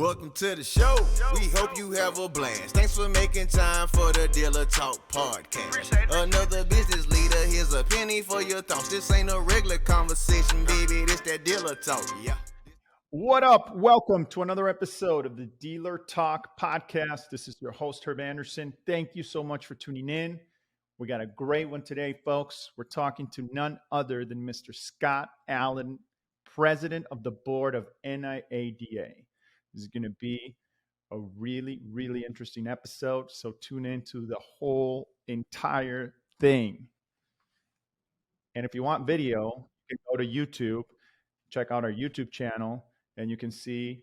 Welcome to the show. We hope you have a blast. Thanks for making time for the Dealer Talk podcast. Another business leader, here's a penny for your thoughts. This ain't a regular conversation, baby. This that Dealer Talk. Yeah. What up? Welcome to another episode of the Dealer Talk podcast. This is your host, Herb Anderson. Thank you so much for tuning in. We got a great one today, folks. We're talking to none other than Mr. Scott Allen, president of the board of NIADA. This is going to be a really, really interesting episode. So tune into the whole entire thing. And if you want video, you can go to YouTube, check out our YouTube channel, and you can see,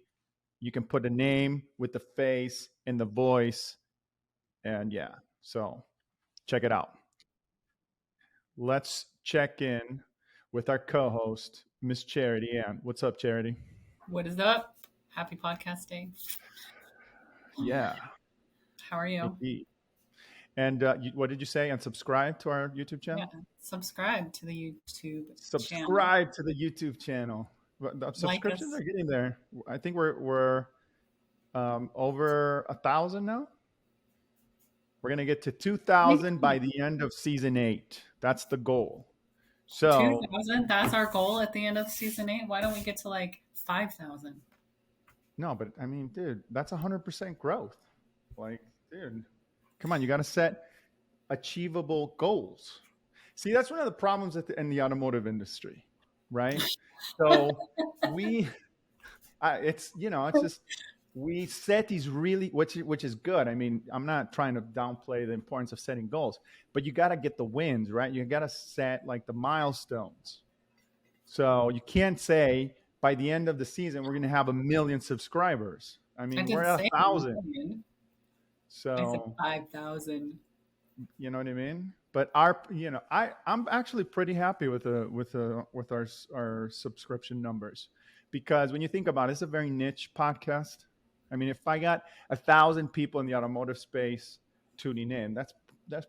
you can put a name with the face and the voice. And yeah, so check it out. Let's check in with our co-host, Miss Charity Ann. What's up, Charity? What is up? Happy podcast day. Yeah. How are you? Indeed. And what did you say? And subscribe to our YouTube channel? Yeah. Subscribe to the YouTube Subscribe to the YouTube channel. The subscriptions are getting there. I think we're over 1,000 now. We're going to get to 2,000 by the end of season 8. That's the goal. So 2,000, that's our goal at the end of season 8. Why don't we get to like 5,000? No, but I mean, dude, that's 100% growth. Like, dude, come on, you got to set achievable goals. See, that's one of the problems in the automotive industry, right? So we set these really, which is good. I mean, I'm not trying to downplay the importance of setting goals, but you got to get the wins, right? You got to set like the milestones. So you can't say by the end of the season, we're going to have 1 million subscribers. I mean, we're at 1,000. So I said 5,000. You know what I mean? But I'm actually pretty happy with our subscription numbers, because when you think about it, it's a very niche podcast. I mean, if I got 1,000 people in the automotive space tuning in, that's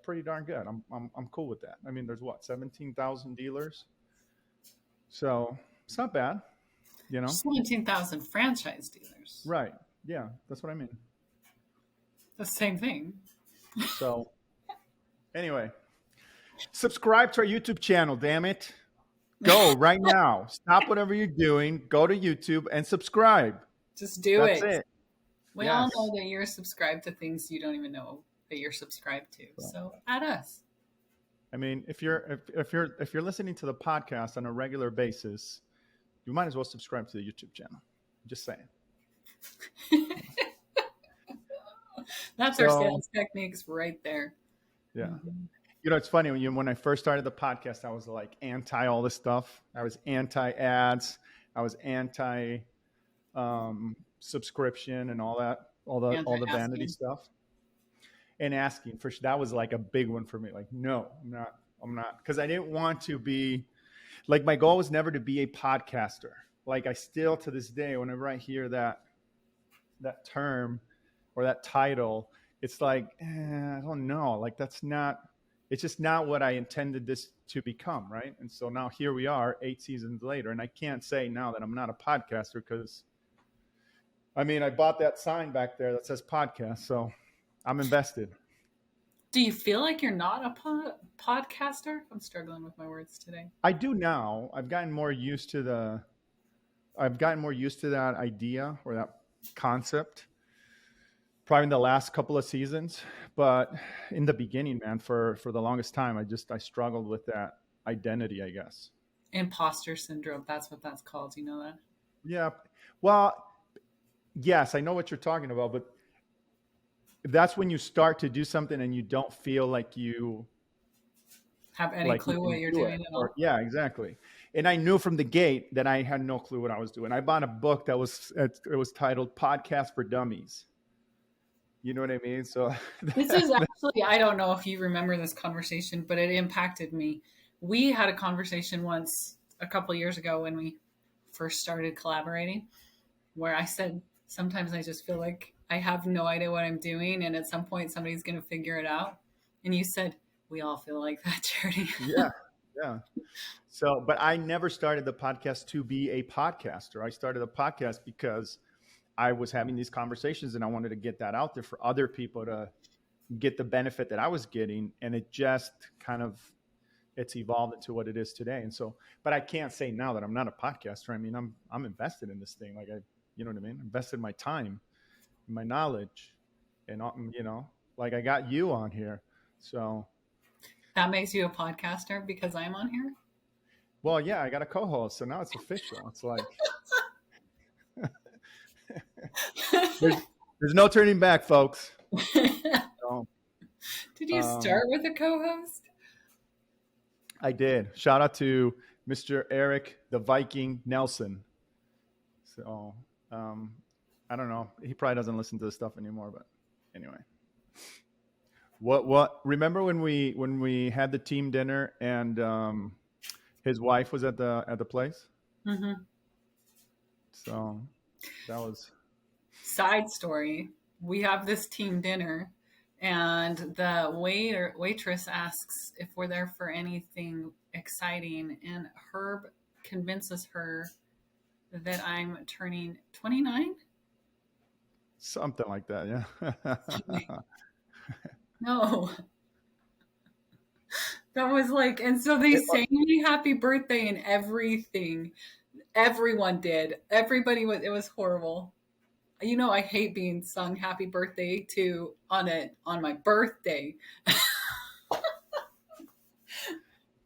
pretty darn good. I'm cool with that. I mean, there's 17,000 dealers, so it's not bad. 17,000 franchise dealers. Right. Yeah, that's what I mean. The same thing. So anyway, subscribe to our YouTube channel, damn it. Go right now. Stop whatever you're doing. Go to YouTube and subscribe. Just do it. That's it. We all know that you're subscribed to things you don't even know that you're subscribed to. So add us. I mean, if you're listening to the podcast on a regular basis, you might as well subscribe to the YouTube channel. Just saying. That's our sales techniques right there. Yeah. Mm-hmm. It's funny when I first started the podcast, I was like anti all this stuff. I was anti ads. I was anti subscription and all the vanity stuff. And asking for that was like a big one for me. Like, no, I'm not, because I didn't want to be like, my goal was never to be a podcaster. Like, I still to this day, whenever I hear that term or that title, it's like, I don't know. Like, it's just not what I intended this to become, right? And so now here we are 8 seasons later, and I can't say now that I'm not a podcaster, because I mean, I bought that sign back there that says podcast, so I'm invested. Do you feel like you're not a podcaster? I'm struggling with my words today. I do now. I've gotten more used to that idea or that concept probably in the last couple of seasons. But in the beginning, man, for the longest time, I struggled with that identity, I guess. Imposter syndrome. That's what that's called. You know that? Yeah. Well, yes, I know what you're talking about, but that's when you start to do something and you don't feel like you have any clue what you're doing at all. Yeah, exactly. And I knew from the gate that I had no clue what I was doing. I bought a book that was titled Podcast for Dummies. You know what I mean? So this is actually, I don't know if you remember this conversation, but it impacted me. We had a conversation once a couple of years ago when we first started collaborating, where I said, sometimes I just feel like I have no idea what I'm doing, and at some point somebody's going to figure it out. And you said, we all feel like that, Charity. Yeah. So, but I never started the podcast to be a podcaster. I started the podcast because I was having these conversations and I wanted to get that out there for other people to get the benefit that I was getting. And it just kind of, it's evolved into what it is today. And so, but I can't say now that I'm not a podcaster. I mean, I'm invested in this thing. Like you know what I mean? Invested my time, my knowledge, and like I got you on here. So That makes you a podcaster because I'm on here? well, yeah, I got a co-host. So now it's official. It's like, there's no turning back, folks. So, Did you start with a co-host? I did. Shout out to Mr. Eric the Viking Nelson. So I don't know. He probably doesn't listen to this stuff anymore, but anyway. What remember when we had the team dinner and his wife was at the place? Mm-hmm. So that was side story. We have this team dinner and the waitress asks if we're there for anything exciting, and Herb convinces her that I'm turning 29. Something like that, yeah. No. That was like, and so they sang me happy birthday and everything. Everyone did. Everybody was, it was horrible. You know, I hate being sung happy birthday to on my birthday.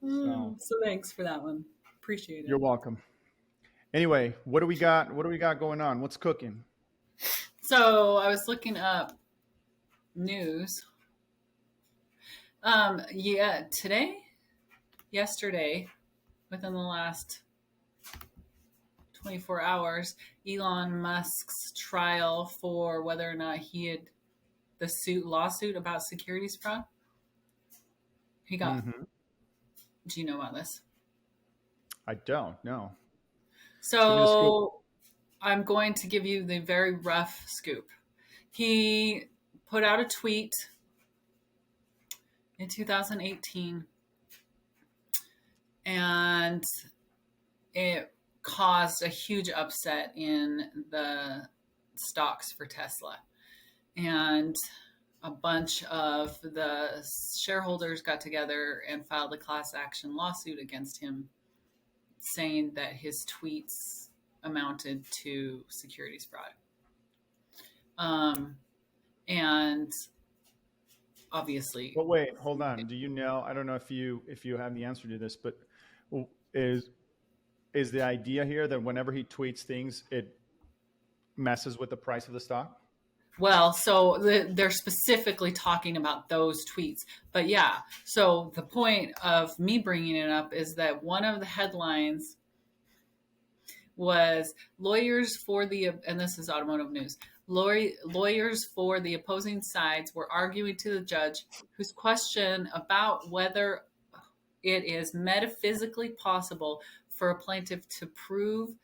So thanks for that one. Appreciate it. You're welcome. Anyway, what do we got? What do we got going on? What's cooking? So I was looking up news. Yesterday, within the last 24 hours, Elon Musk's trial for whether or not he had the lawsuit about securities fraud. He got. Mm-hmm. Do you know about this? I don't know. So I'm going to give you the very rough scoop. He put out a tweet in 2018 and it caused a huge upset in the stocks for Tesla. And a bunch of the shareholders got together and filed a class action lawsuit against him, saying that his tweets amounted to securities fraud. And obviously. But wait, hold on. Do you know? I don't know if you have the answer to this, but is the idea here that whenever he tweets things, it messes with the price of the stock? Well, so they're specifically talking about those tweets. But yeah, so the point of me bringing it up is that one of the headlines was lawyers for and this is Automotive News, lawyers for the opposing sides were arguing to the judge whose question about whether it is metaphysically possible for a plaintiff to prove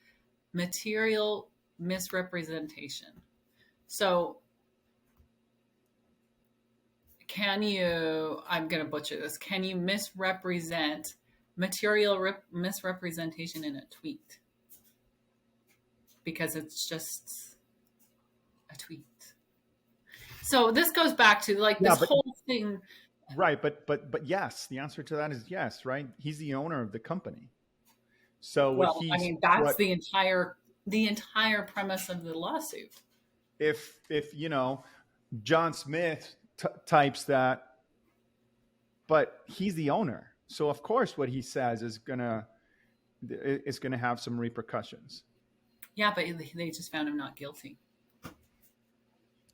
material misrepresentation. So I'm going to butcher this, can you misrepresent material misrepresentation in a tweet? Because it's just a tweet. So this goes back to whole thing. Right. But yes, the answer to that is yes, right? He's the owner of the company. So that's the entire premise of the lawsuit. If John Smith types that, but he's the owner. So of course what he says is gonna have some repercussions. Yeah, but they just found him not guilty.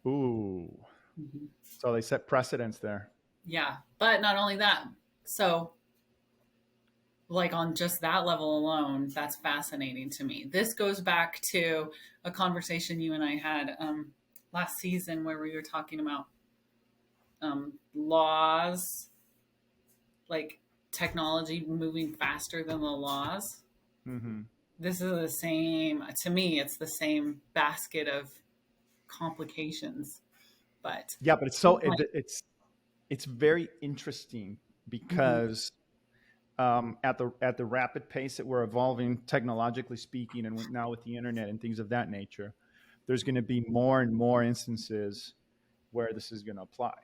Ooh. Mm-hmm. So they set precedents there. Yeah, but not only that. So on just that level alone, that's fascinating to me. This goes back to a conversation you and I had last season where we were talking about laws, like technology moving faster than the laws. Mm-hmm. This is the same, to me, it's the same basket of complications, but yeah, but it's very interesting because at the rapid pace that we're evolving technologically speaking, and now with the internet and things of that nature, there's going to be more and more instances where this is going to apply.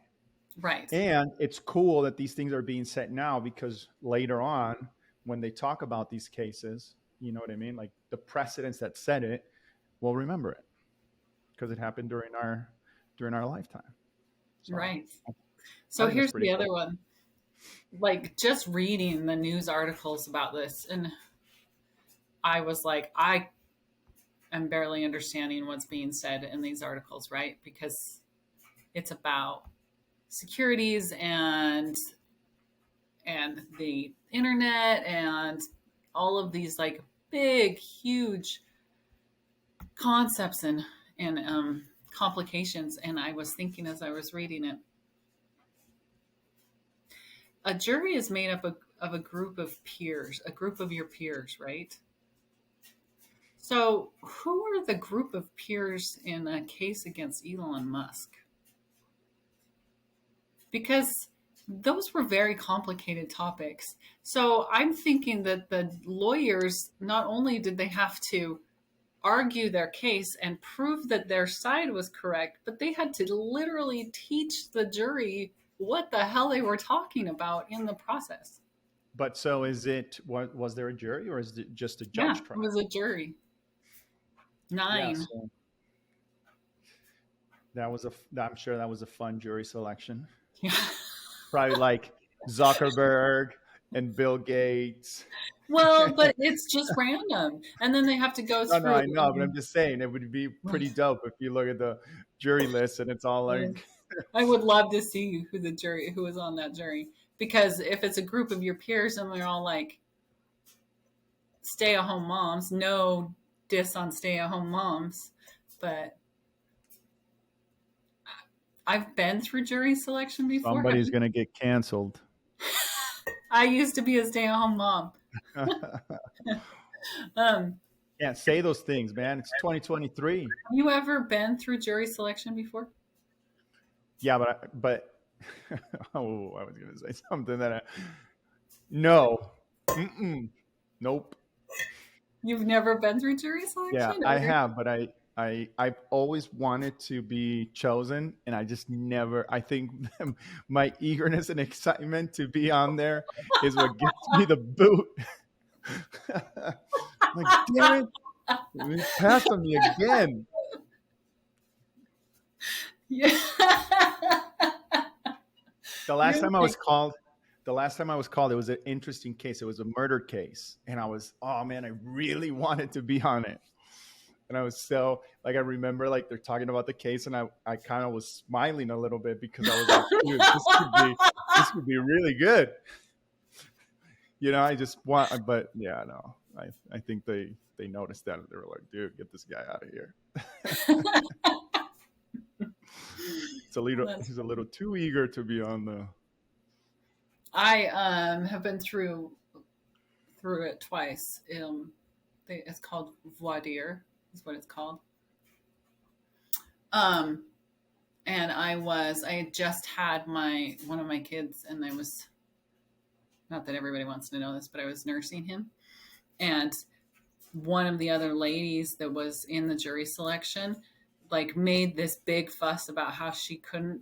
Right. And it's cool that these things are being set now, because later on, when they talk about these cases, you know what I mean? Like the precedents that set it, we'll remember it because it happened during our lifetime. So, Right. I So think that's here's pretty the other cool. one. Like just reading the news articles about this, and I was like, I am barely understanding what's being said in these articles, right? Because it's about securities and the internet and all of these like big, huge concepts and complications. And I was thinking as I was reading it, a jury is made up of a group of peers, a group of your peers, right? So who are the group of peers in a case against Elon Musk? Because those were very complicated topics. So I'm thinking that the lawyers, not only did they have to argue their case and prove that their side was correct, but they had to literally teach the jury what the hell they were talking about in the process. But so is it, was there a jury, or is it just a Yeah, judge it trial? was a jury. 9. Yeah, so I'm sure that was a fun jury selection. Yeah. Probably like Zuckerberg and Bill Gates. Well, but it's just random. And then they have to go No, through. I know, but I'm just saying it would be pretty dope if you look at the jury list and it's all like. I would love to see who was on that jury, because if it's a group of your peers and they're all like stay-at-home moms, no diss on stay-at-home moms, but I've been through jury selection before. Somebody's going to get canceled. I used to be a stay-at-home mom. Can't say those things, man. It's 2023. Have you ever been through jury selection before? Yeah, but oh, I was going to say something that no. Nope. You've never been through jury selection? Yeah, I have, but I've always wanted to be chosen, and I just never. I think my eagerness and excitement to be on there is what gives me the boot. Like, damn it, he passed on me again. Yeah. The last time I was called, it was an interesting case. It was a murder case, and I was, oh man, I really wanted to be on it. And I was so, like, I remember, like, they're talking about the case, and I kind of was smiling a little bit because I was like, dude, this could be really good. You know, I just want, but yeah, no, I think they noticed that. They were like, dude, get this guy out of here. He's a little too eager to be on the. I have been through it twice. It's called voir dire, is what it's called. And I had just had one of my kids, and I was, not that everybody wants to know this, but I was nursing him. And one of the other ladies that was in the jury selection, like, made this big fuss about how she couldn't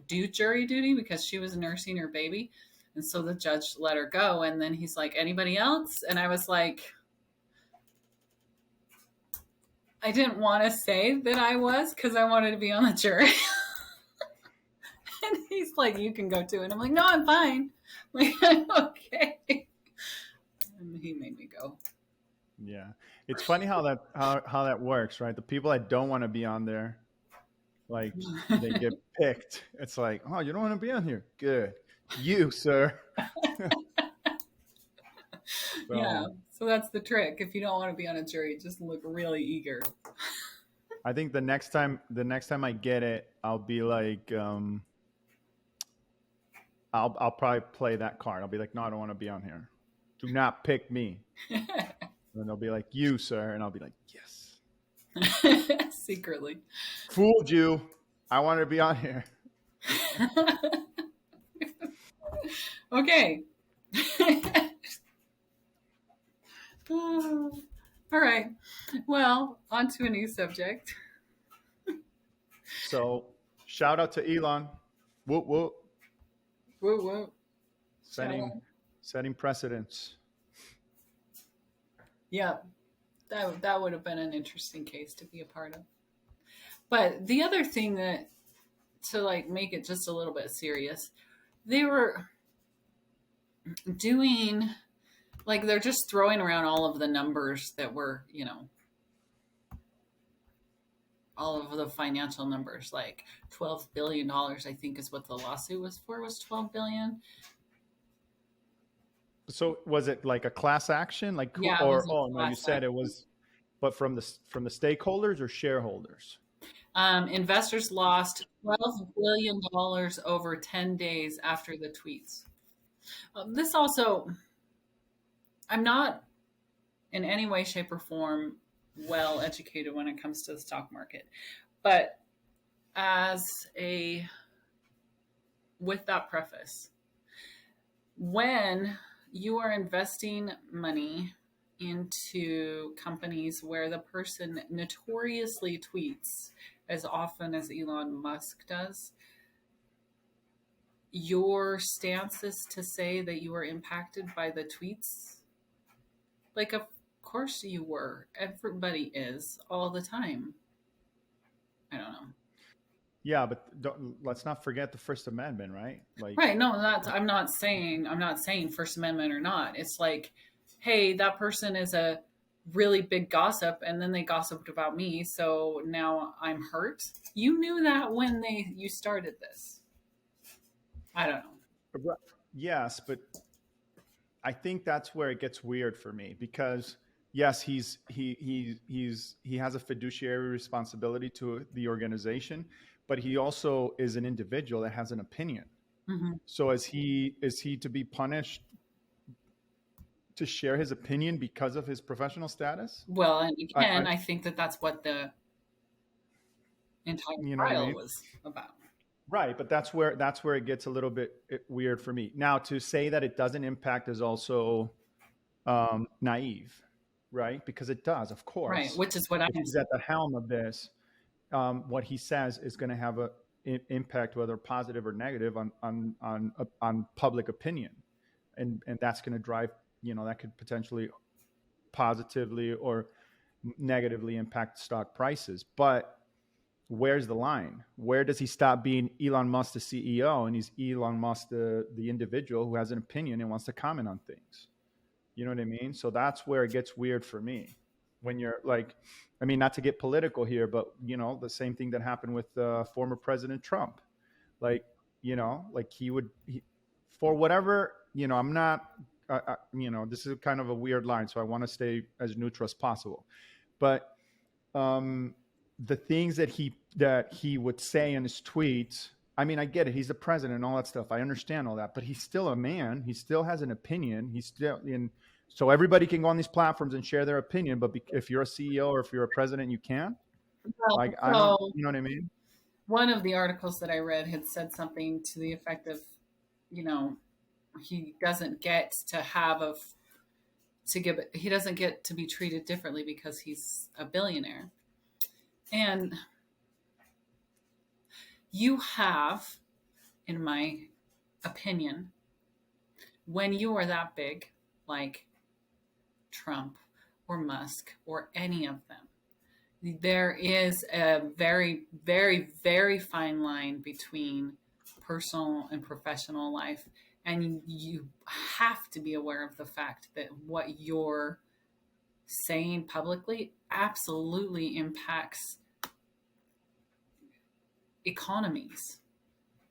do jury duty because she was nursing her baby. And so the judge let her go. And then he's like, anybody else? And I was like, I didn't want to say that I was, because I wanted to be on the jury. And he's like, you can go too. And I'm like, no, I'm fine. Like, I'm okay. And he made me go. Yeah. It's funny how that works, right? The people that don't want to be on there, like, they get picked. It's like, oh, you don't want to be on here? Good. You, sir. Yeah. So that's the trick. If you don't want to be on a jury, just look really eager. I think the next time I get it, I'll be like, I'll probably play that card. I'll be like, no, I don't want to be on here. Do not pick me. And they'll be like, you, sir. And I'll be like, yes. Secretly. Fooled you. I wanted to be on here. Okay. All right. Well, on to a new subject. So shout out to Elon. Whoop, whoop. Woo woo. Setting precedents. Yeah, that would have been an interesting case to be a part of. But the other thing that, to like make it just a little bit serious, they were doing, like, they're just throwing around all of the numbers that were, all of the financial numbers, like $12 billion, I think is what the lawsuit was for, was $12 billion. So was it like a class action? Like, Yeah, or, oh no, you said it was, but from the stakeholders or shareholders? Investors lost $12 billion over 10 days after the tweets. This also, I'm not in any way, shape, or form well educated when it comes to the stock market. But with that preface, when you are investing money into companies where the person notoriously tweets as often as Elon Musk does, your stance is to say that you were impacted by the tweets. Like, of course you were. Everybody is all the time. I don't know. Yeah, but let's not forget the First Amendment, right? Like, right. No, I'm not saying First Amendment or not. It's like, hey, that person is a really big gossip, and then they gossiped about me, so now I'm hurt. You knew that when you started this. I don't know. Yes, but I think that's where it gets weird for me, because yes, he has a fiduciary responsibility to the organization, but he also is an individual that has an opinion. Mm-hmm. So is he to be punished to share his opinion because of his professional status? Well, and again, I think that's what the entire trial was about. Right, but that's where it gets a little bit weird for me. Now, to say that it doesn't impact is also naive, right? Because it does, of course. Right, which is what he's at the helm of this. What he says is going to have an impact, whether positive or negative, on public opinion, and that's going to drive. That could potentially positively or negatively impact stock prices, but where's the line? Where does he stop being Elon Musk, the CEO, and he's Elon Musk, the individual who has an opinion and wants to comment on things? You know what I mean? So that's where it gets weird for me. When you're like, I mean, not to get political here, but the same thing that happened with former President Trump. Like, for whatever, I'm not, this is kind of a weird line, so I want to stay as neutral as possible. But the things that he would say in his tweets, I mean, I get it. He's the president and all that stuff. I understand all that, but he's still a man. He still has an opinion. He's still in. So everybody can go on these platforms and share their opinion, but if you're a CEO or if you're a president, you can't. Well, I don't, you know what I mean? One of the articles that I read had said something to the effect of, he doesn't get to he doesn't get to be treated differently because he's a billionaire. And you have, in my opinion, when you are that big, like Trump or Musk or any of them, there is a very, very, very fine line between personal and professional life. And you have to be aware of the fact that what you're saying publicly absolutely impacts economies.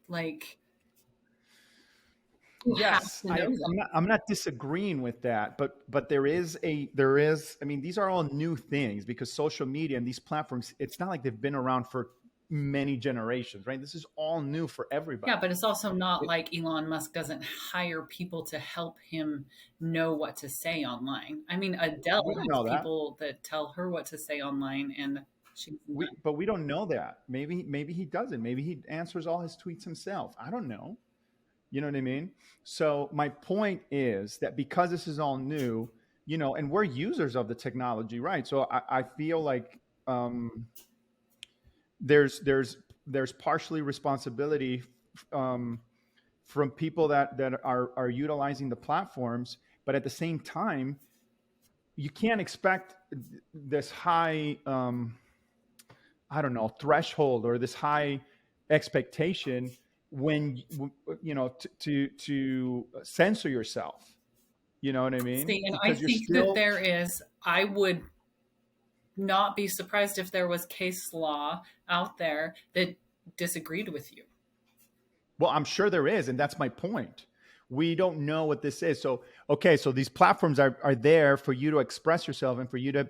Like, yes, I'm not disagreeing with that, but there is, I mean, these are all new things because social media and these platforms, it's not like they've been around for many generations, right? This is all new for everybody. Yeah, but it's also not like Elon Musk doesn't hire people to help him know what to say online. I mean, Adele has people that tell her what to say online, and but we don't know that. Maybe he doesn't. Maybe he answers all his tweets himself. I don't know. You know what I mean? So my point is that because this is all new, and we're users of the technology, right? So I feel like there's there's partially responsibility from people that are utilizing the platforms, but at the same time, you can't expect this high, I don't know, threshold or this high expectation when to censor yourself. You know what I mean? See, and I Because you're think still. that there is, I would not be surprised if there was case law out there that disagreed with you. Well, I'm sure there is, and that's my point. We don't know what this is. So, okay, so these platforms are there for you to express yourself and for you to,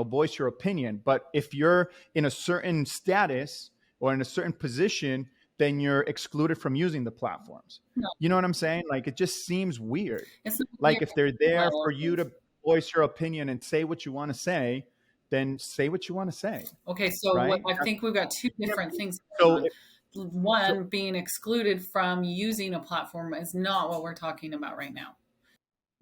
voice your opinion. But if you're in a certain status or in a certain position, then you're excluded from using the platforms. No. You know what I'm saying? Like, it just seems weird. It's not Like, weird. if they're there Well, for you to voice your opinion and say what you want to say, then say what you want to say. Okay, so Right? I think we've got two different things So going on. One, being excluded from using a platform is not what we're talking about right now.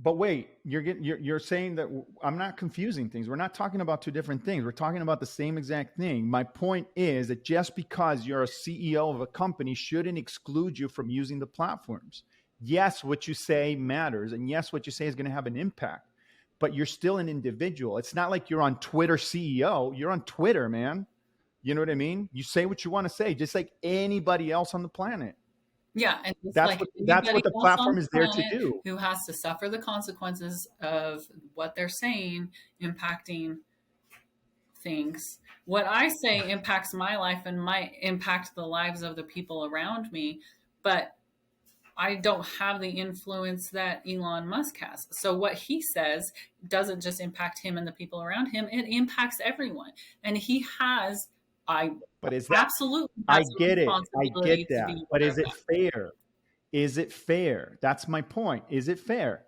But wait, you're saying that I'm not confusing things. We're not talking about two different things. We're talking about the same exact thing. My point is that just because you're a CEO of a company shouldn't exclude you from using the platforms. Yes, what you say matters, and yes, what you say is going to have an impact. But you're still an individual. It's not like you're on Twitter CEO. You're on Twitter, man. You know what I mean? You say what you want to say, just like anybody else on the planet. Yeah, and that's what the platform is there to do. Who has to suffer the consequences of what they're saying impacting things. What I say impacts my life and might impact the lives of the people around me, but I don't have the influence that Elon Musk has. So what he says doesn't just impact him and the people around him, it impacts everyone. And he has But is that absolutely? I get it. I get that. But is it fair? Is it fair? That's my point. Is it fair?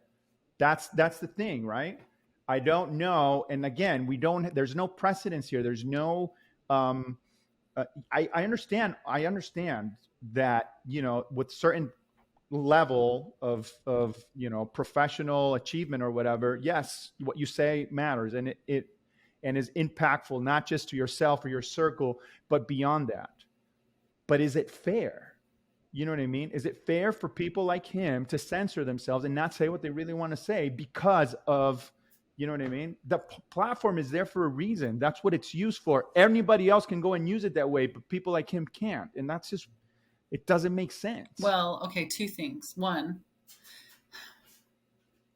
That's the thing, right? I don't know. And again, there's no precedence here. There's no, I understand that, with certain level of professional achievement or whatever, yes, what you say matters. And it is impactful, not just to yourself or your circle, but beyond that. But is it fair? You know what I mean? Is it fair for people like him to censor themselves and not say what they really want to say because of, you know what I mean? The platform is there for a reason. That's what it's used for. Anybody else can go and use it that way, but people like him can't. And that's just, it doesn't make sense. Well, okay, two things. One,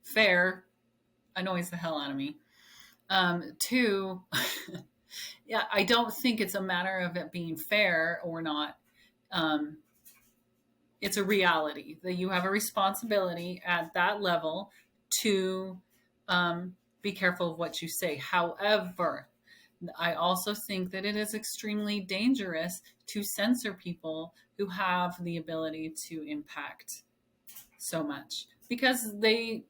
fair annoys the hell out of me. Two, yeah, I don't think it's a matter of it being fair or not. It's a reality that you have a responsibility at that level to be careful of what you say. However, I also think that it is extremely dangerous to censor people who have the ability to impact so much because they,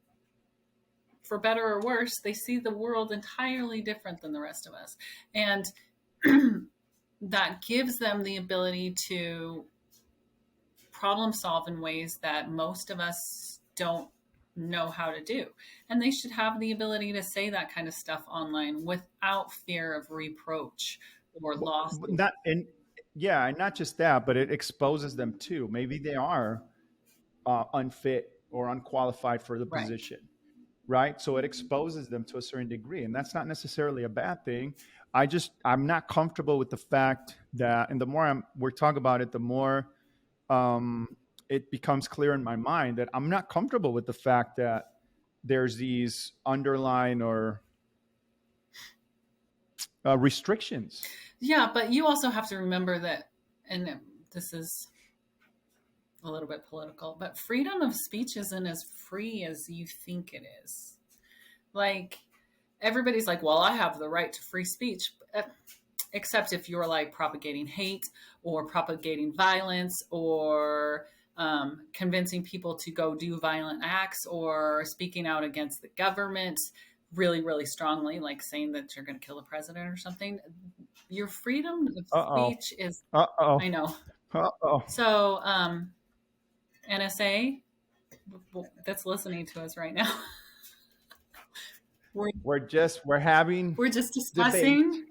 for better or worse, they see the world entirely different than the rest of us. And that gives them the ability to problem solve in ways that most of us don't know how to do. And they should have the ability to say that kind of stuff online without fear of reproach or loss. And not just that, but it exposes them too. Maybe they are unfit or unqualified for the position. Right. So it exposes them to a certain degree, and that's not necessarily a bad thing. I'm not comfortable with the fact that, and the more we're talking about it, the more it becomes clear in my mind that I'm not comfortable with the fact that there's these underlying or restrictions. Yeah, but you also have to remember that, and this is a little bit political, but freedom of speech isn't as free as you think it is. Like, everybody's like, well, I have the right to free speech, except if you're like propagating hate or propagating violence or convincing people to go do violent acts or speaking out against the government really, really strongly, like saying that you're going to kill the president or something. Your freedom of speech is, I know. So, NSA that's listening to us right now. We're just discussing.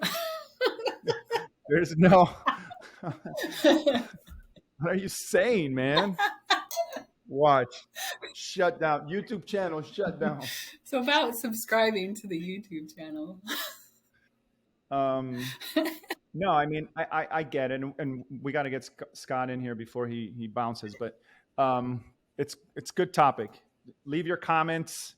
There's There's no, What are you saying, man? Watch. Shut down. YouTube channel shut down. So about subscribing to the YouTube channel. No, I mean, I get it, and we got to get Scott in here before he bounces. But it's good topic. Leave your comments.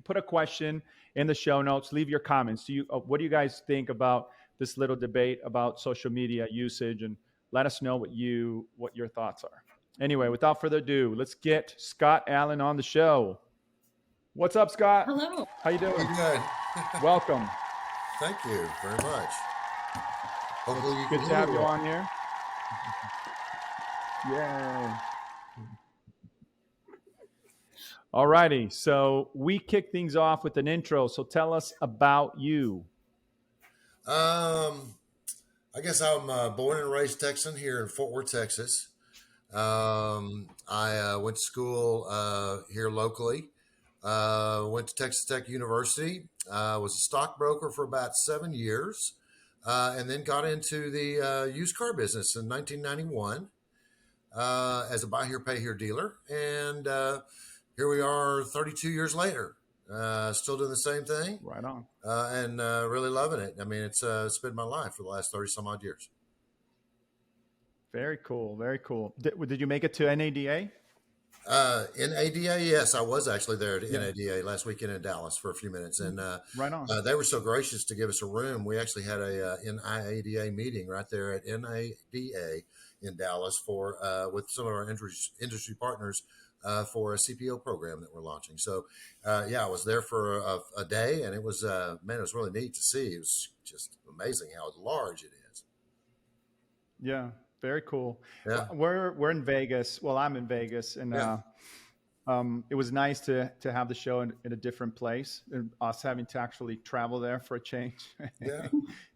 Put a question in the show notes. Leave your comments. What do you guys think about this little debate about social media usage? And let us know what your thoughts are. Anyway, without further ado, let's get Scott Allen on the show. What's up, Scott? Hello. How you doing? Good. Welcome. Thank you very much. Hopefully you Good can to have hear you me. on here. Yay. All righty. So we kick things off with an intro. So tell us about you. I guess I'm born and raised Texan here in Fort Worth, Texas. I went to school here locally. Went to Texas Tech University. Was a stockbroker for about 7 years, and then got into the used car business in 1991 as a buy here, pay here dealer. And here we are 32 years later, still doing the same thing. Right on. And really loving it. I mean, it's been my life for the last 30 some odd years. Very cool. Very cool. Did you make it to NADA? NADA, yes, I was actually there at NADA last weekend in Dallas for a few minutes, and Right on. they were so gracious to give us a room. We actually had a NIADA meeting right there at NADA in Dallas for with some of our industry partners for a CPO program that we're launching. So, I was there for a day, and it was it was really neat to see. It was just amazing how large it is. Yeah. Very cool. Yeah. We're in Vegas. Well, I'm in Vegas, and it was nice to have the show in a different place, and us having to actually travel there for a change,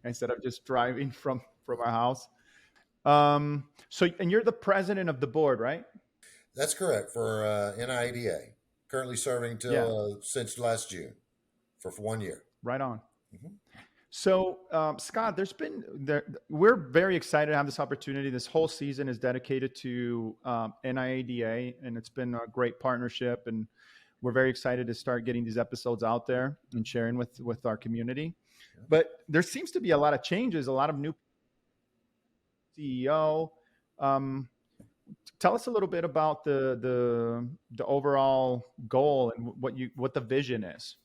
instead of just driving from our house. And you're the president of the board, right? That's correct for NIADA. Currently serving till since last June for 1 year. Right on. Mm-hmm. So, Scott, we're very excited to have this opportunity. This whole season is dedicated to NIADA, and it's been a great partnership. And we're very excited to start getting these episodes out there and sharing with our community. Yeah. But there seems to be a lot of changes, a lot of new CEO. Tell us a little bit about the overall goal and what the vision is.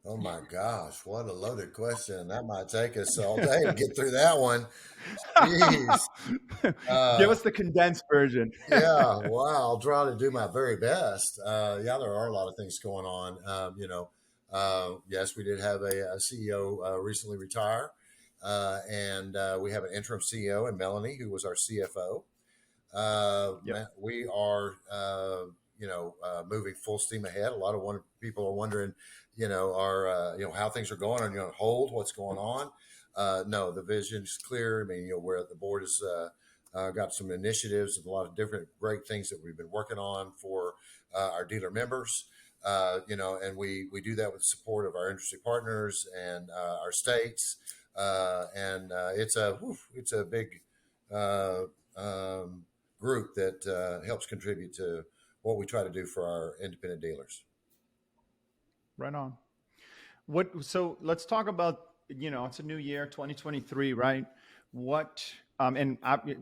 Oh my gosh, what a loaded question. That might take us all day to get through that one. Jeez. Give us the condensed version. Yeah, well, I'll try to do my very best. There are a lot of things going on. Yes, we did have a CEO recently retire, and we have an interim CEO in Melanie, who was our CFO. We are, moving full steam ahead. A lot of people are wondering, how things are going. Are you on hold? What's going on? No, the vision is clear. I mean, where the board has got some initiatives and a lot of different great things that we've been working on for our dealer members. And we do that with the support of our industry partners and our states. It's a big group that helps contribute to what we try to do for our independent dealers. Right on. So let's talk about, it's a new year, 2023, right?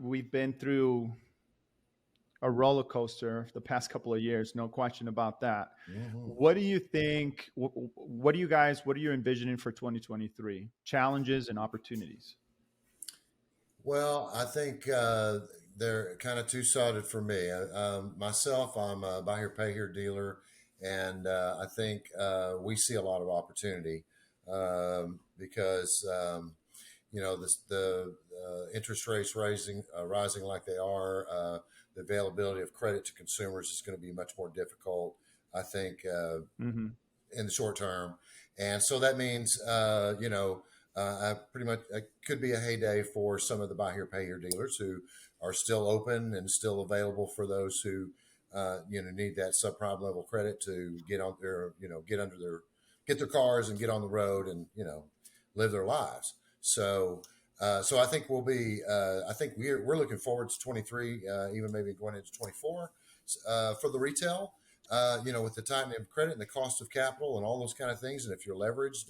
We've been through a roller coaster the past couple of years, no question about that. Mm-hmm. What do you think, what are you envisioning for 2023? Challenges and opportunities? Well, I think they're kind of two-sided for me. Myself, I'm a buy here, pay here dealer. And I think we see a lot of opportunity because the interest rates rising like they are. The availability of credit to consumers is going to be much more difficult, I think, in the short term. And so that means, it could be a heyday for some of the buy here, pay here dealers who are still open and still available for those who need that subprime level credit to get on their, get their cars and get on the road and, live their lives. So So I think we'll be. I think we're looking forward to 23, even maybe going into 24 for the retail. With the tightening of credit and the cost of capital and all those kind of things, and if you're leveraged,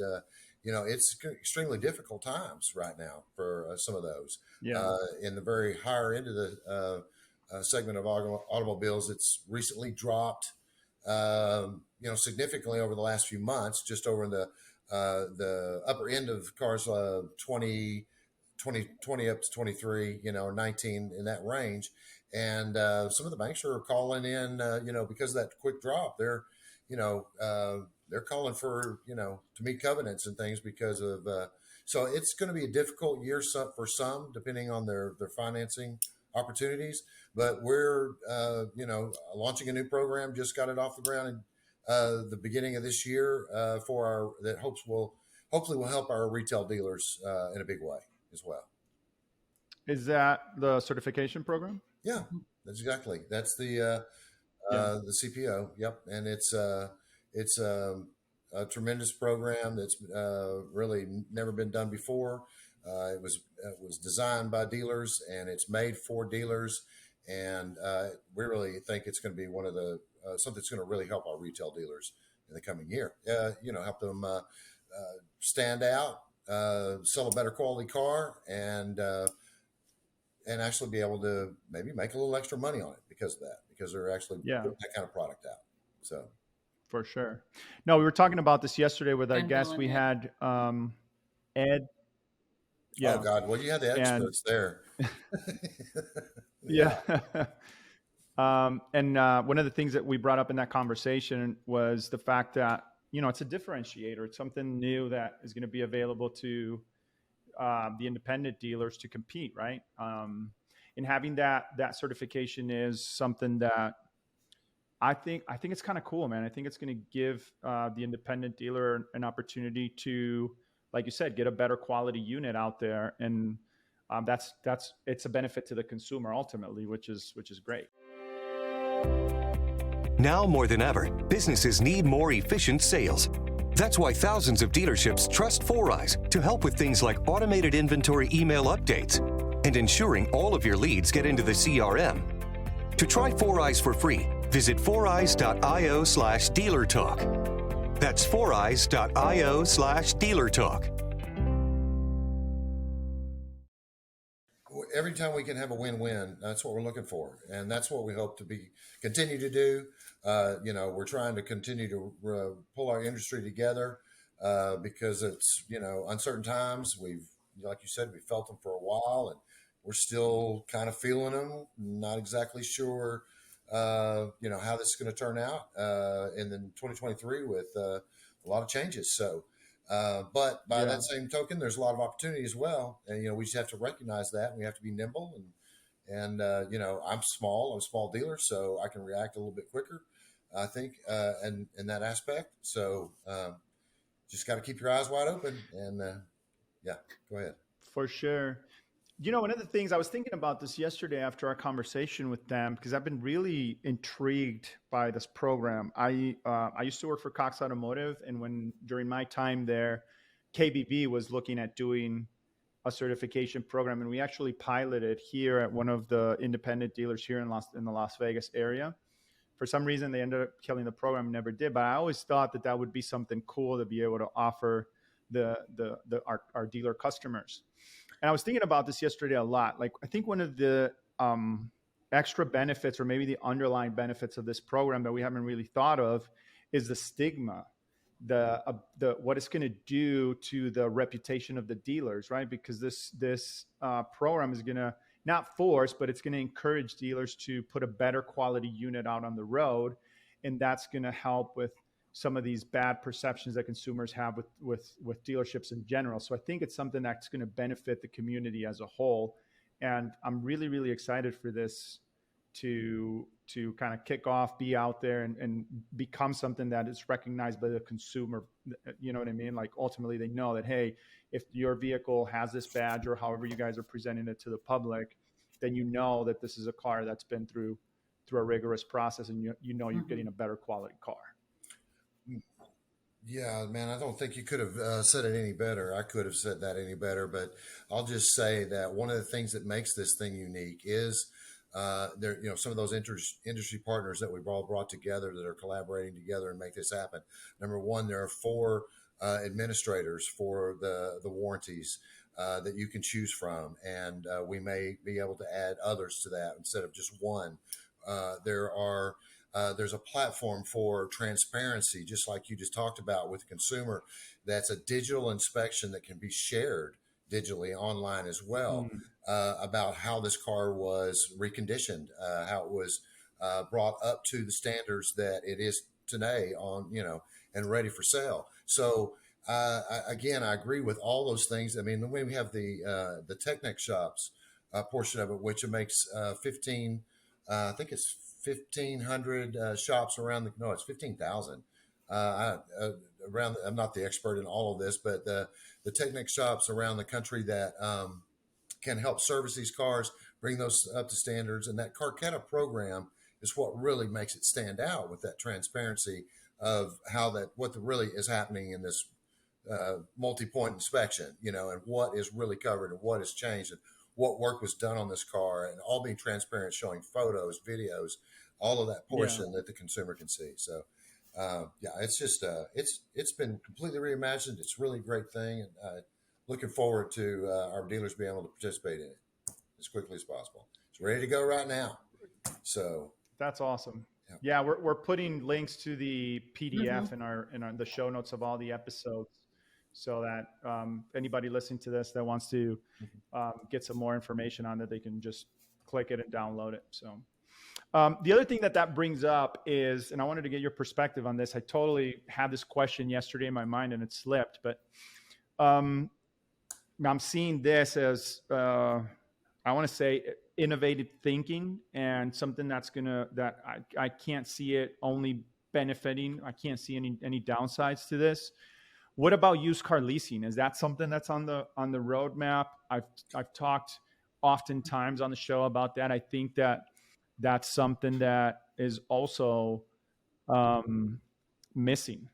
it's extremely difficult times right now for some of those. Yeah. In the very higher end of the segment of automobiles, it's recently dropped, significantly over the last few months, just over in the upper end of cars, 20 up to 23, 19 in that range. And some of the banks are calling in, because of that quick drop, they're calling for, to meet covenants and things because of, so it's going to be a difficult year for some, depending on their financing opportunities. But we're, launching a new program, just got it off the ground in the beginning of this year that hopefully will help our retail dealers in a big way as well. Is that the certification program? Yeah, that's the CPO. Yep. And it's a tremendous program that's really never been done before. It was designed by dealers and it's made for dealers. And we really think it's going to be one of the something that's going to really help our retail dealers in the coming year. Help them stand out, sell a better quality car, and actually be able to maybe make a little extra money on it because of that, because they're actually putting that kind of product out. So, for sure. No, we were talking about this yesterday with our And guest. We had Ed. Yeah. Oh God! Well, you had the experts there. Yeah. And one of the things that we brought up in that conversation was the fact that, it's a differentiator. It's something new that is going to be available to the independent dealers to compete, right? And having that certification is something that I think it's kind of cool, man. I think it's going to give the independent dealer an opportunity to, like you said, get a better quality unit out there, and it's a benefit to the consumer ultimately, which is great. Now more than ever, businesses need more efficient sales. That's why thousands of dealerships trust 4Eyes to help with things like automated inventory email updates and ensuring all of your leads get into the CRM. To try 4Eyes for free, visit 4eyes.io/dealertalk. That's 4eyes.io/dealertalk. Every time we can have a win-win, that's what we're looking for, and that's what we hope to continue to do. We're trying to continue to pull our industry together because it's uncertain times. Like you said, we felt them for a while, and we're still kind of feeling them. Not exactly sure, how this is going to turn out, and then 2023 with a lot of changes. So. But by that same token, there's a lot of opportunity as well. And, we just have to recognize that, and we have to be nimble. And I'm a small dealer, so I can react a little bit quicker, I think, in that aspect. So just got to keep your eyes wide open and go ahead. For sure. One of the things I was thinking about this yesterday after our conversation with them, because I've been really intrigued by this program. I used to work for Cox Automotive, and during my time there, KBB was looking at doing a certification program, and we actually piloted here at one of the independent dealers here in the Las Vegas area. For some reason, they ended up killing the program, never did. But I always thought that would be something cool to be able to offer our dealer customers. And I was thinking about this yesterday a lot. Like, I think one of the extra benefits, or maybe the underlying benefits of this program that we haven't really thought of, is the stigma, what it's going to do to the reputation of the dealers, right? Because this program is going to not force, but it's going to encourage dealers to put a better quality unit out on the road, and that's going to help with some of these bad perceptions that consumers have with dealerships in general. So I think it's something that's going to benefit the community as a whole. And I'm really, really excited for this to kind of kick off, be out there and become something that is recognized by the consumer. You know what I mean? Like, ultimately they know that, hey, if your vehicle has this badge, or however you guys are presenting it to the public, then you know that this is a car that's been through a rigorous process, and you're getting a better quality car. Yeah, man, I don't think you could have said it any better. I could have said that any better, but I'll just say that one of the things that makes this thing unique is there, some of those industry partners that we've all brought together that are collaborating together and make this happen. Number one, there are four administrators for the warranties that you can choose from, and we may be able to add others to that instead of just one. There's a platform for transparency, just like you just talked about with the consumer. That's a digital inspection that can be shared digitally online as well, Mm, about how this car was reconditioned, how it was brought up to the standards that it is today and ready for sale. So again, I agree with all those things. I mean, when we have the Technic shops portion of it, which it makes 15, I think it's 1,500 shops around no, it's 15,000. Around, I'm not the expert in all of this, but the Technic shops around the country that can help service these cars, bring those up to standards. And that Carketta program is what really makes it stand out, with that transparency of what really is happening in this multi-point inspection, and what is really covered and what has changed and what work was done on this car, and all being transparent, showing photos, videos, all of that yeah. portion that the consumer can see. So, yeah, it's just it's been completely reimagined. It's really a great thing, and looking forward to our dealers being able to participate in it as quickly as possible. It's ready to go right now. So That's awesome. yeah. Yeah, we're putting links to the PDF Mm-hmm. in the show notes of all the episodes, so that anybody listening to this that wants to get some more information on it, they can just click it and download it. So the other thing that brings up is, and I wanted to get your perspective on this. I totally had this question yesterday in my mind and it slipped, but I'm seeing this as I want to say innovative thinking, and something that I can't see it only benefiting. I can't see any downsides to this. What about used car leasing? Is that something that's on the roadmap? I've talked oftentimes on the show about that. I think that's something that is also missing.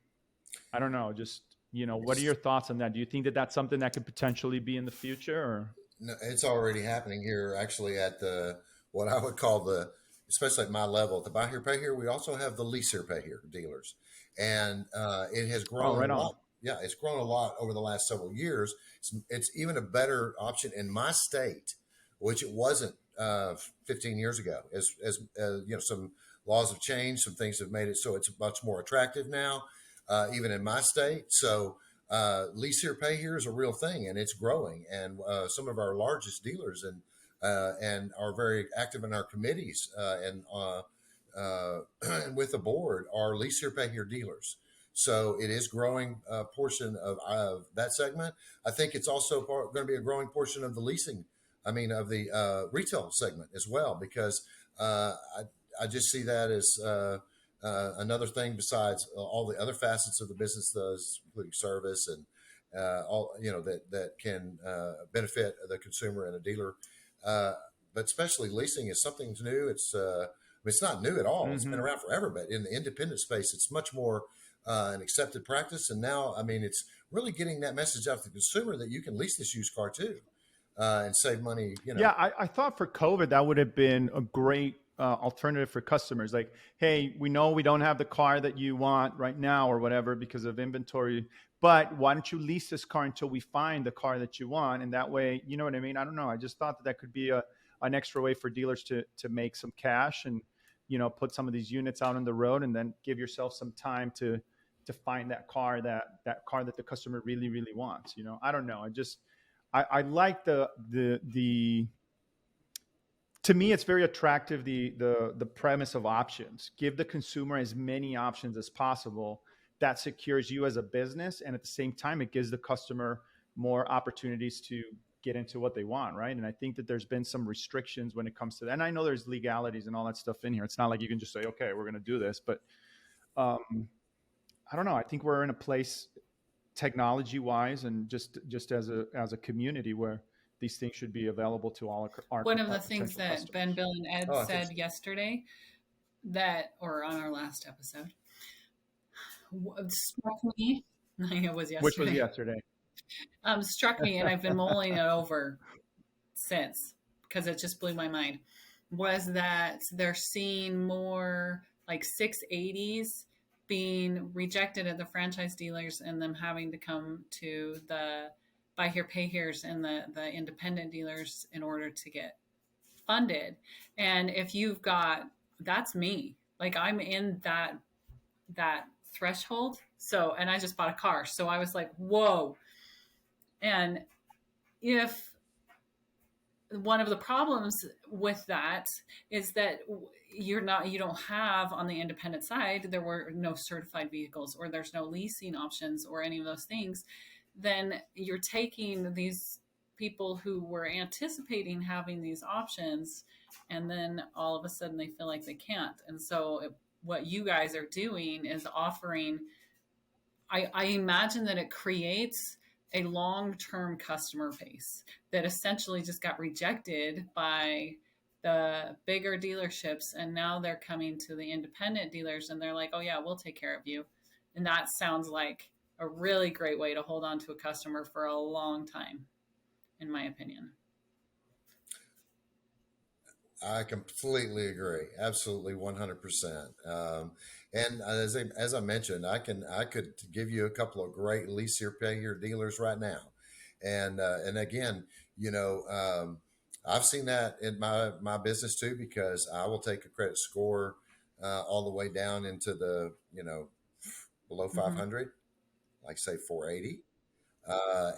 I don't know. Just what are your thoughts on that? Do you think that that's something that could potentially be in the future? Or No, it's already happening here, actually, at what I would call especially at my level, at the buy here, pay here. We also have the lease here, pay here dealers, and it has oh, grown right a on. lot. Yeah, it's grown a lot over the last several years. It's even a better option in my state, which it wasn't 15 years ago. As some laws have changed, some things have made it so it's much more attractive now, even in my state. So lease here, pay here is a real thing, and it's growing. And some of our largest dealers and are very active in our committees and with the board are lease here, pay here dealers. So it is growing portion of that segment. I think it's also going to be a growing portion of the leasing. I mean, of the retail segment as well, because I just see that as another thing besides all the other facets of the business does, including service and all that can benefit the consumer and a dealer. But especially leasing is something new. It's not new at all. It's been Mm-hmm. around forever, but in the independent space, it's much more an accepted practice. And now, I mean, it's really getting that message out to the consumer that you can lease this used car too and save money. Yeah, I thought for COVID that would have been a great alternative for customers. Like, hey, we know we don't have the car that you want right now or whatever because of inventory, but why don't you lease this car until we find the car that you want? And that way, you know what I mean? I don't know. I just thought that could be an extra way for dealers to make some cash and put some of these units out on the road, and then give yourself some time to find that car that the customer really really wants. I don't know. I like the to me, it's very attractive, the premise of options. Give the consumer as many options as possible. That secures you as a business, and at the same time, it gives the customer more opportunities to get into what they want, right? And I think that there's been some restrictions when it comes to that. And I know there's legalities and all that stuff in here. It's not like you can just say, okay, we're going to do this. But I don't know. I think we're in a place technology-wise and just as a community where these things should be available to all our One of the things that customers. Ben, Bill, and Ed Oh, said yesterday, or on our last episode, struck me. It was Which was yesterday. yesterday. Struck me, and I've been mulling it over since because it just blew my mind. Was that they're seeing more like 680s being rejected at the franchise dealers and them having to come to the buy here, pay here's and the independent dealers in order to get funded. And if you've got, that's me. Like I'm in that threshold. So, and I just bought a car. So I was like, whoa. And if one of the problems with that is that you don't have on the independent side, there were no certified vehicles or there's no leasing options or any of those things, then you're taking these people who were anticipating having these options and then all of a sudden they feel like they can't. And so what you guys are doing is offering, I imagine that it creates a long-term customer base that essentially just got rejected by the bigger dealerships. And now they're coming to the independent dealers and they're like, oh yeah, we'll take care of you. And that sounds like a really great way to hold on to a customer for a long time, in my opinion. I completely agree. Absolutely, 100%. And as I mentioned, I could give you a couple of great lease here, pay here dealers right now, and again, I've seen that in my business too, because I will take a credit score all the way down into the below 500, like say 480,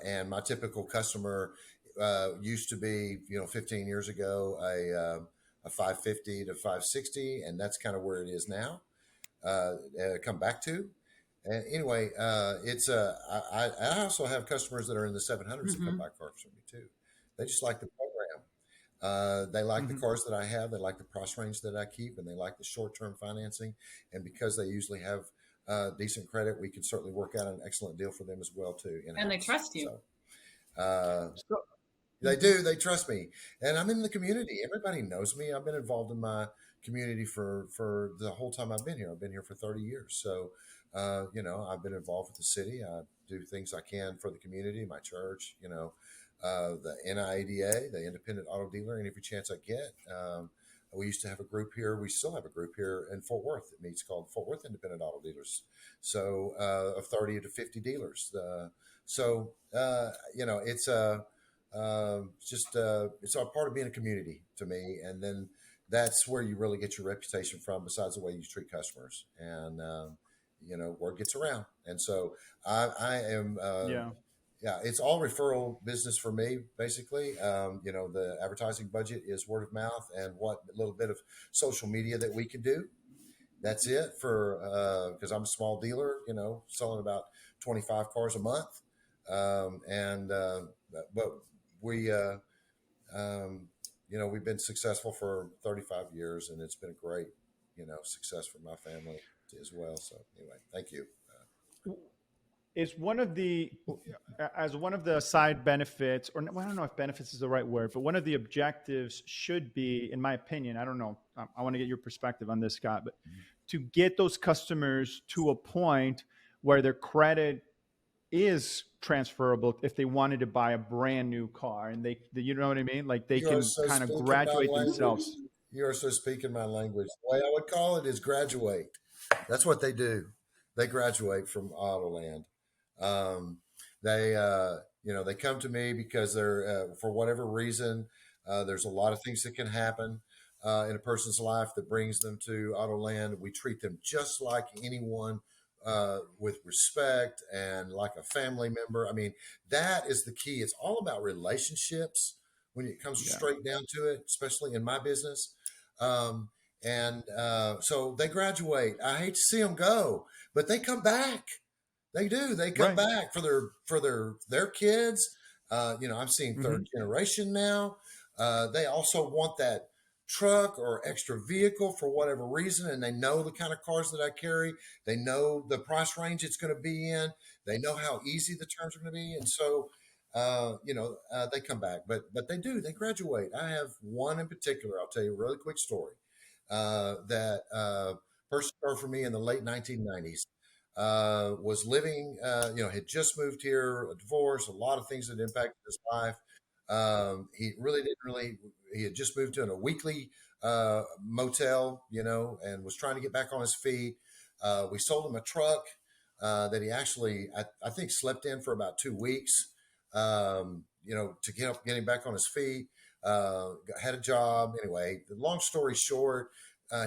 and my typical customer used to be 15 years ago a 550 to 560, and that's kind of where it is now. Come back to. And anyway, I also have customers that are in the 700s that come buy cars from me too. They just like the program. They like the cars that I have. They like the price range that I keep, and they like the short-term financing. And because they usually have decent credit, we can certainly work out an excellent deal for them as well too. And they trust you. So, they do. They trust me, and I'm in the community. Everybody knows me. I've been involved in my community for the whole time I've been here. I've been here for 30 years. So, I've been involved with the city. I do things I can for the community, my church. The NIADA, the Independent Auto Dealer, and every chance I get. We used to have a group here. We still have a group here in Fort Worth that meets called Fort Worth Independent Auto Dealers. So of 30 to 50 dealers. It's a part of being a community to me, and then that's where you really get your reputation from, besides the way you treat customers, and word gets around. And so I am it's all referral business for me, basically. The advertising budget is word of mouth and what little bit of social media that we can do. That's it for because I'm a small dealer, selling about 25 cars a month, but we, we've been successful for 35 years, and it's been a great, success for my family as well. So anyway, thank you. Is one of the side benefits, or I don't know if benefits is the right word, but one of the objectives should be, in my opinion, I don't know, I want to get your perspective on this, Scott, but to get those customers to a point where their credit is transferable if they wanted to buy a brand new car, and they you know what I mean? Like they can kind of graduate themselves. You are so speaking my language. The way I would call it is graduate. That's what they do. They graduate from Autoland. They come to me because they're for whatever reason. There's a lot of things that can happen in a person's life that brings them to Autoland. We treat them just like anyone, with respect and like a family member. I mean, that is the key. It's all about relationships when it comes straight down to it, especially in my business. So they graduate. I hate to see them go, but they come back. They do. They come back for their kids. I'm seeing third generation now. They also want that truck or extra vehicle for whatever reason, and they know the kind of cars that I carry. They know the price range it's going to be in. They know how easy the terms are going to be, and so they come back. But they graduate. I have one in particular. I'll tell you a really quick story that purchased a car for me in the late 1990s. was living, had just moved here, a divorce, a lot of things that impacted his life. He really didn't really, he had just moved to a weekly motel, and was trying to get back on his feet. We sold him a truck that he actually, I think, slept in for about 2 weeks, to get him back on his feet. Had a job. Anyway, the long story short,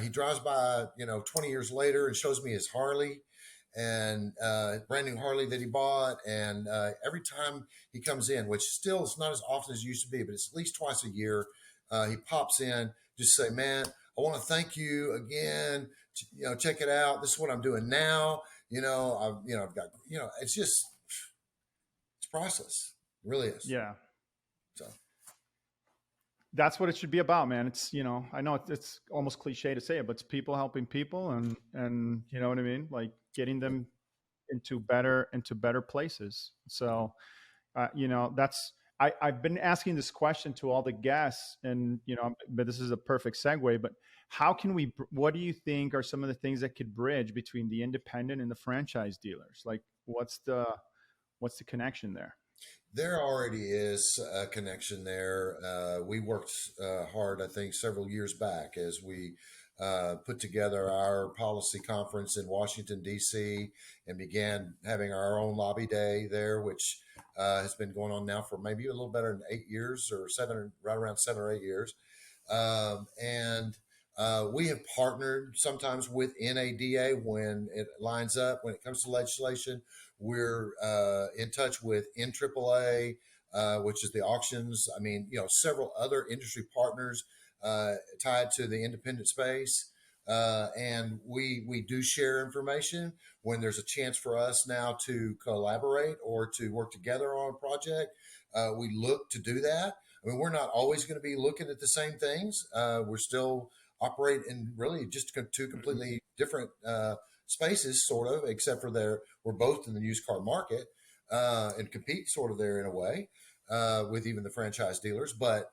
he drives by, 20 years later and shows me his Harley and brand new Harley that he bought. And every time he comes in, which still is not as often as it used to be, but it's at least twice a year, he pops in, just say, man, I want to thank you again. Check it out. This is what I'm doing now. I've got, it's just, it's process. It really is. Yeah. So that's what it should be about, man. It's, I know it's almost cliche to say it, but it's people helping people and you know what I mean? Like getting them into better places. So, I've been asking this question to all the guests and, but this is a perfect segue, but what do you think are some of the things that could bridge between the independent and the franchise dealers? Like what's the connection there? There already is a connection there. We worked hard, I think, several years back as we put together our policy conference in Washington, D.C., and began having our own lobby day there, which has been going on now for maybe a little better than 8 years or right around 7 or 8 years. And we have partnered sometimes with NADA when it lines up, when it comes to legislation. We're in touch with NAAA, which is the auctions. I mean, several other industry partners tied to the independent space. And we do share information when there's a chance for us now to collaborate or to work together on a project. We look to do that. I mean, we're not always going to be looking at the same things. We're still operate in really just two completely different spaces, sort of, except for we're both in the used car market and compete sort of there in a way with even the franchise dealers. But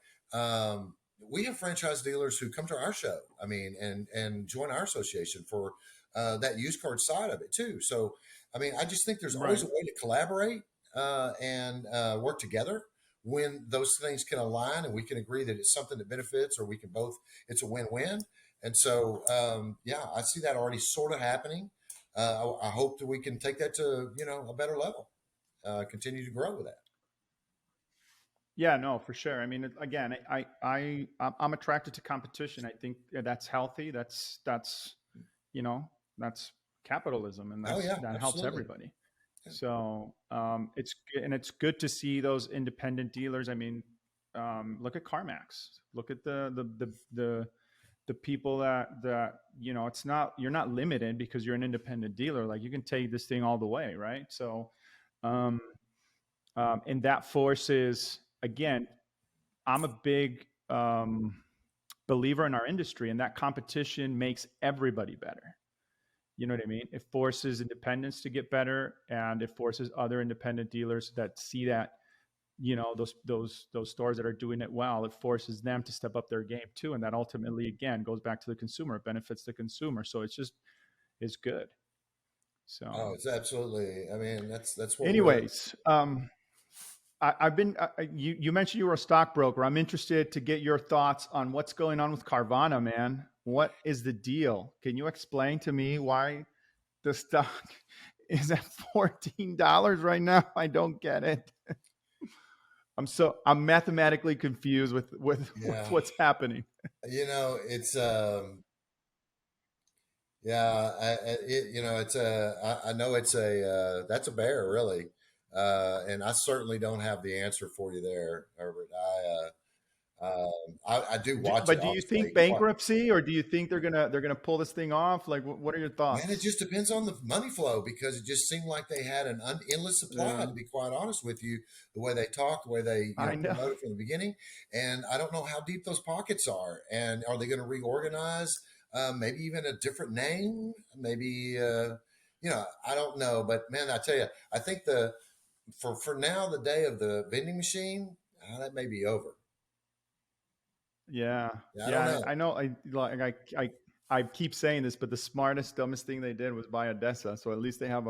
we have franchise dealers who come to our show, I mean, and join our association for that used car side of it too. So, I mean, I just think there's always a way to collaborate and work together when those things can align and we can agree that it's something that benefits, or we can both, it's a win-win. And so, I see that already sort of happening. I hope that we can take that to, a better level, continue to grow with that. Yeah, no, for sure. I mean, again, I'm attracted to competition. I think that's healthy. That's capitalism, and that helps everybody. Yeah. So it's good to see those independent dealers. I mean, look at CarMax. Look at the people that it's not, you're not limited because you're an independent dealer. Like you can take this thing all the way, right? So, and that forces, again, I'm a big believer in our industry, and that competition makes everybody better. You know what I mean? It forces independents to get better, and it forces other independent dealers that see that, those stores that are doing it well, it forces them to step up their game too. And that ultimately, again, goes back to the consumer. It benefits the consumer. So it's good. So it's absolutely, I mean, that's what anyways, I've been, you mentioned you were a stockbroker. I'm interested to get your thoughts on what's going on with Carvana, man. What is the deal? Can you explain to me why the stock is at $14 right now? I don't get it. I'm mathematically confused with what's happening. It's I know it's that's a bear, really. And I certainly don't have the answer for you there, Herbert. I do watch but it. Do you think bankruptcy, or do you think they're gonna pull this thing off? Like, what are your thoughts? Man, it just depends on the money flow, because it just seemed like they had an endless supply. To be quite honest with you, the way they talked, the way they promoted from the beginning, and I don't know how deep those pockets are. And are they going to reorganize? Maybe even a different name? Maybe I don't know. But man, I tell you, I think for now, the day of the vending machine, that may be over. Yeah. I don't know. I know. I keep saying this, but the smartest, dumbest thing they did was buy Odessa. So at least they have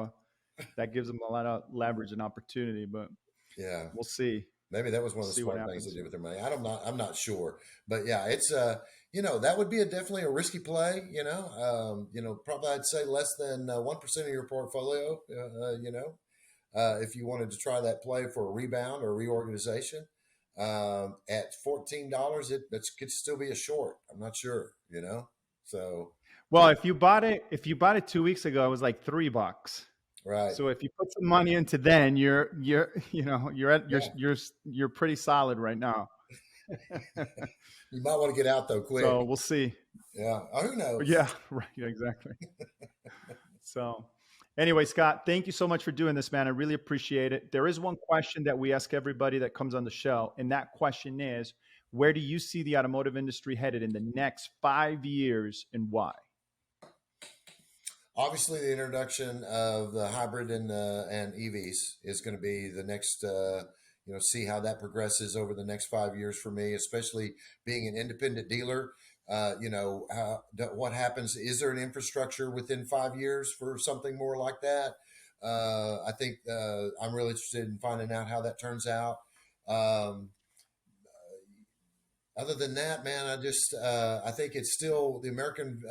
that gives them a lot of leverage and opportunity, but Yeah. we'll see. Maybe that was one of the See what smart things happens. to do with their money. I'm not sure, but yeah, it's that would be definitely a risky play. Probably I'd say less than 1% of your portfolio. If you wanted to try that play for a rebound or reorganization, at $14, that could still be a short. I'm not sure. So Well, if you bought it 2 weeks ago, it was like $3. right. So if you put some money into then, you're pretty solid right now. You might want to get out though quick. So we'll see. Yeah. Who knows? Yeah, right. Exactly. So anyway, Scott, thank you so much for doing this, man. I really appreciate it. There is one question that we ask everybody that comes on the show. And that question is, where do you see the automotive industry headed in the next 5 years and why? Obviously, the introduction of the hybrid and EVs is going to be the next, see how that progresses over the next 5 years for me, especially being an independent dealer. What happens? Is there an infrastructure within 5 years for something more like that? I think I'm really interested in finding out how that turns out. Other than that, man, I think it's still the American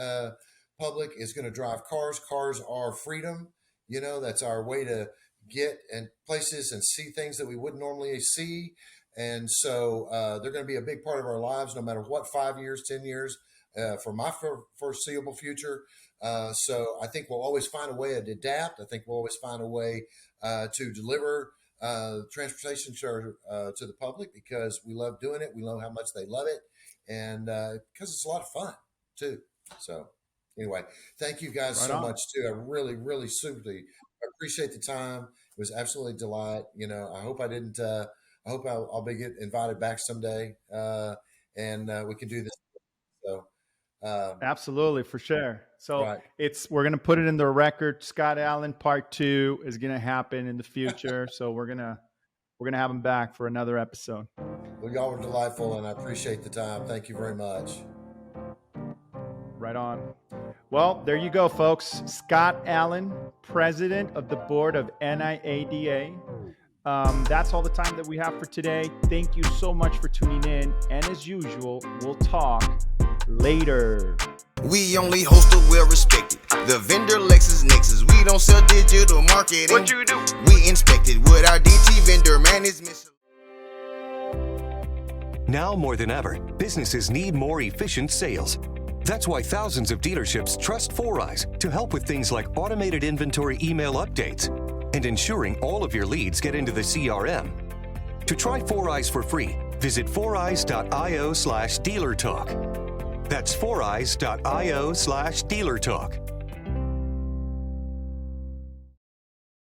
public is going to drive cars. Cars are freedom. That's our way to get in places and see things that we wouldn't normally see. And so they're going to be a big part of our lives, no matter what, 5 years, 10 years, for my foreseeable future. So I think we'll always find a way to adapt. I think we'll always find a way to deliver transportation to the public because we love doing it. We know how much they love it. And because it's a lot of fun too. So anyway, thank you guys so much too. I really, really super appreciate the time. It was absolutely a delight. I hope I'll be get invited back someday, and we can do this. So absolutely, for sure. So right. we're going to put it in the record. Scott Allen Part 2 is going to happen in the future. So we're going to have him back for another episode. Well, y'all were delightful, and I appreciate the time. Thank you very much. Right on. Well, there you go, folks. Scott Allen, president of the board of NIADA. That's all the time that we have for today. Thank you so much for tuning in. And as usual, we'll talk later. We only host a well-respected. The vendor LexisNexis. We don't sell digital marketing. What you do? We inspect it with our DT vendor management. Now more than ever, businesses need more efficient sales. That's why thousands of dealerships trust 4Eyes to help with things like automated inventory email updates and ensuring all of your leads get into the CRM. To try 4Eyes for free, visit 4eyes.io/dealertalk. That's 4eyes.io/dealertalk.